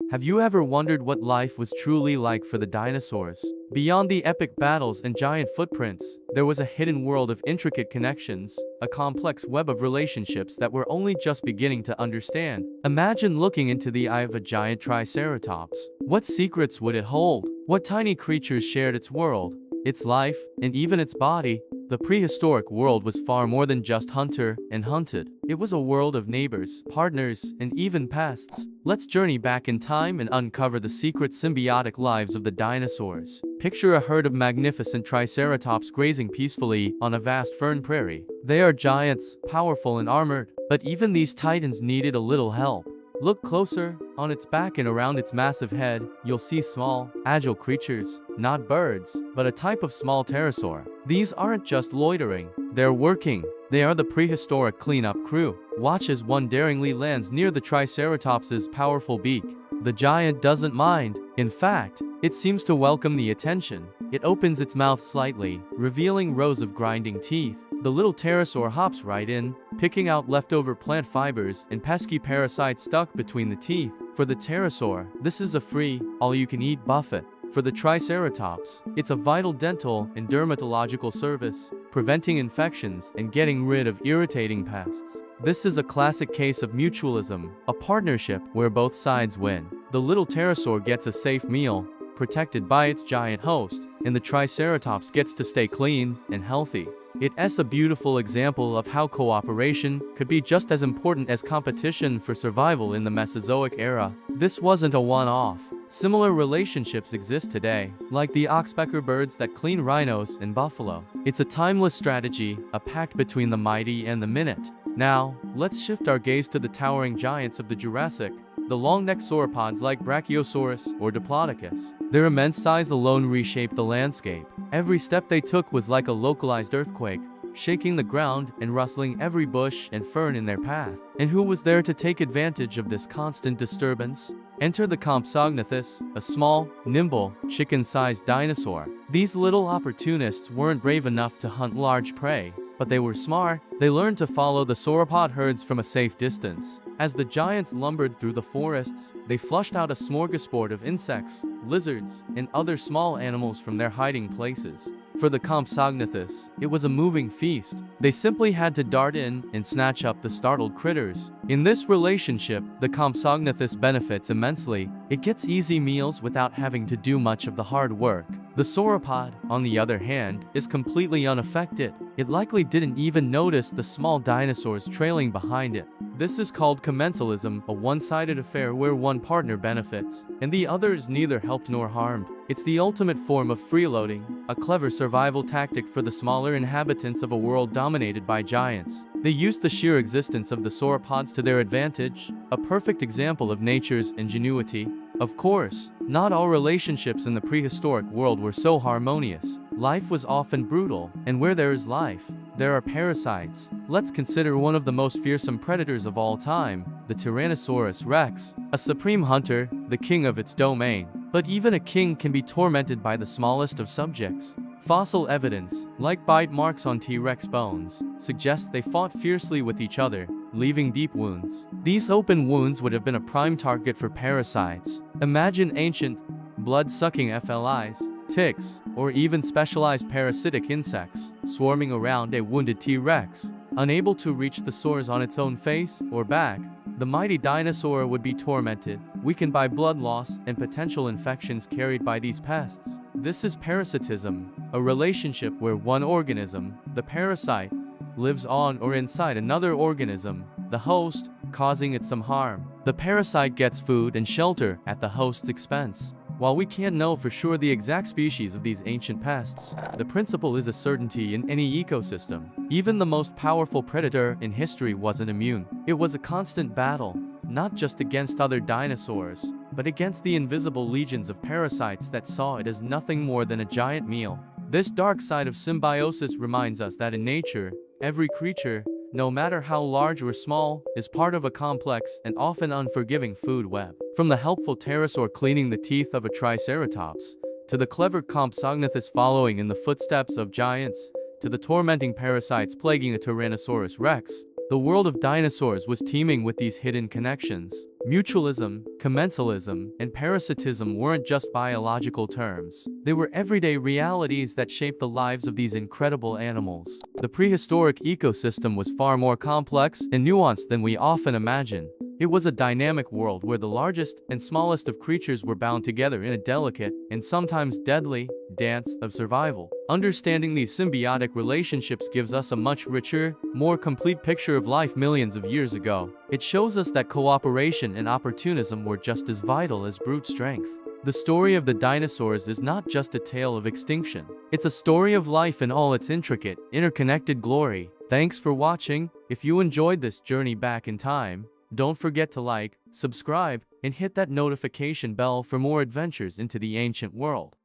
Have you ever wondered what life was truly like for the dinosaurs? Beyond the epic battles and giant footprints, there was a hidden world of intricate connections, a complex web of relationships that we're only just beginning to understand. Imagine looking into the eye of a giant triceratops. What secrets would it hold? What tiny creatures shared its world, its life, and even its body? The prehistoric world was far more than just hunter and hunted. It was a world of neighbors, partners, and even pests. Let's journey back in time and uncover the secret symbiotic lives of the dinosaurs. Picture a herd of magnificent triceratops grazing peacefully on a vast fern prairie. They are giants, powerful and armored, but even these titans needed a little help. Look closer. On its back and around its massive head, you'll see small, agile creatures, not birds, but a type of small pterosaur. These aren't just loitering, they're working. They are the prehistoric cleanup crew. Watch as one daringly lands near the triceratops's powerful beak. The giant doesn't mind. In fact, it seems to welcome the attention. It opens its mouth slightly, revealing rows of grinding teeth. The little pterosaur hops right in, picking out leftover plant fibers and pesky parasites stuck between the teeth. For the pterosaur, this is a free, all-you-can-eat buffet. For the triceratops, it's a vital dental and dermatological service, preventing infections and getting rid of irritating pests. This is a classic case of mutualism, a partnership where both sides win. The little pterosaur gets a safe meal, protected by its giant host, and the triceratops gets to stay clean and healthy. It's a beautiful example of how cooperation could be just as important as competition for survival in the Mesozoic era. This wasn't a one-off. Similar relationships exist today, like the oxpecker birds that clean rhinos and buffalo. It's a timeless strategy, a pact between the mighty and the minute. Now, let's shift our gaze to the towering giants of the Jurassic, the long-necked sauropods like Brachiosaurus or Diplodocus. Their immense size alone reshaped the landscape. Every step they took was like a localized earthquake, shaking the ground and rustling every bush and fern in their path. And who was there to take advantage of this constant disturbance? Enter the Compsognathus, a small, nimble, chicken-sized dinosaur. These little opportunists weren't brave enough to hunt large prey, but they were smart. They learned to follow the sauropod herds from a safe distance. As the giants lumbered through the forests, they flushed out a smorgasbord of insects, lizards, and other small animals from their hiding places. For the Compsognathus, it was a moving feast. They simply had to dart in and snatch up the startled critters. In this relationship, the Compsognathus benefits immensely. It gets easy meals without having to do much of the hard work. The sauropod, on the other hand, is completely unaffected. It likely didn't even notice the small dinosaurs trailing behind it. This is called commensalism, a one-sided affair where one partner benefits, and the other is neither helped nor harmed. It's the ultimate form of freeloading, a clever survival tactic for the smaller inhabitants of a world dominated by giants. They used the sheer existence of the sauropods to their advantage, a perfect example of nature's ingenuity. Of course, not all relationships in the prehistoric world were so harmonious. Life was often brutal, and where there is life, there are parasites. Let's consider one of the most fearsome predators of all time, the Tyrannosaurus rex, a supreme hunter, the king of its domain. But even a king can be tormented by the smallest of subjects. Fossil evidence, like bite marks on T-Rex bones, suggests they fought fiercely with each other, leaving deep wounds. These open wounds would have been a prime target for parasites. Imagine ancient, blood-sucking FLIs, ticks, or even specialized parasitic insects swarming around a wounded T-Rex. Unable to reach the sores on its own face or back, the mighty dinosaur would be tormented, weakened by blood loss and potential infections carried by these pests. This is parasitism, a relationship where one organism, the parasite, lives on or inside another organism, the host, causing it some harm. The parasite gets food and shelter at the host's expense. While we can't know for sure the exact species of these ancient pests, the principle is a certainty in any ecosystem. Even the most powerful predator in history wasn't immune. It was a constant battle, not just against other dinosaurs, but against the invisible legions of parasites that saw it as nothing more than a giant meal. This dark side of symbiosis reminds us that in nature, every creature, no matter how large or small, is part of a complex and often unforgiving food web. From the helpful pterosaur cleaning the teeth of a triceratops, to the clever Compsognathus following in the footsteps of giants, to the tormenting parasites plaguing a Tyrannosaurus rex, The world of dinosaurs was teeming with these hidden connections. Mutualism, commensalism, and parasitism weren't just biological terms. They were everyday realities that shaped the lives of these incredible animals. The prehistoric ecosystem was far more complex and nuanced than we often imagine. It was a dynamic world where the largest and smallest of creatures were bound together in a delicate, and sometimes deadly, dance of survival. Understanding these symbiotic relationships gives us a much richer, more complete picture of life millions of years ago. It shows us that cooperation and opportunism were just as vital as brute strength. The story of the dinosaurs is not just a tale of extinction. It's a story of life in all its intricate, interconnected glory. Thanks for watching. If you enjoyed this journey back in time, don't forget to like, subscribe, and hit that notification bell for more adventures into the ancient world.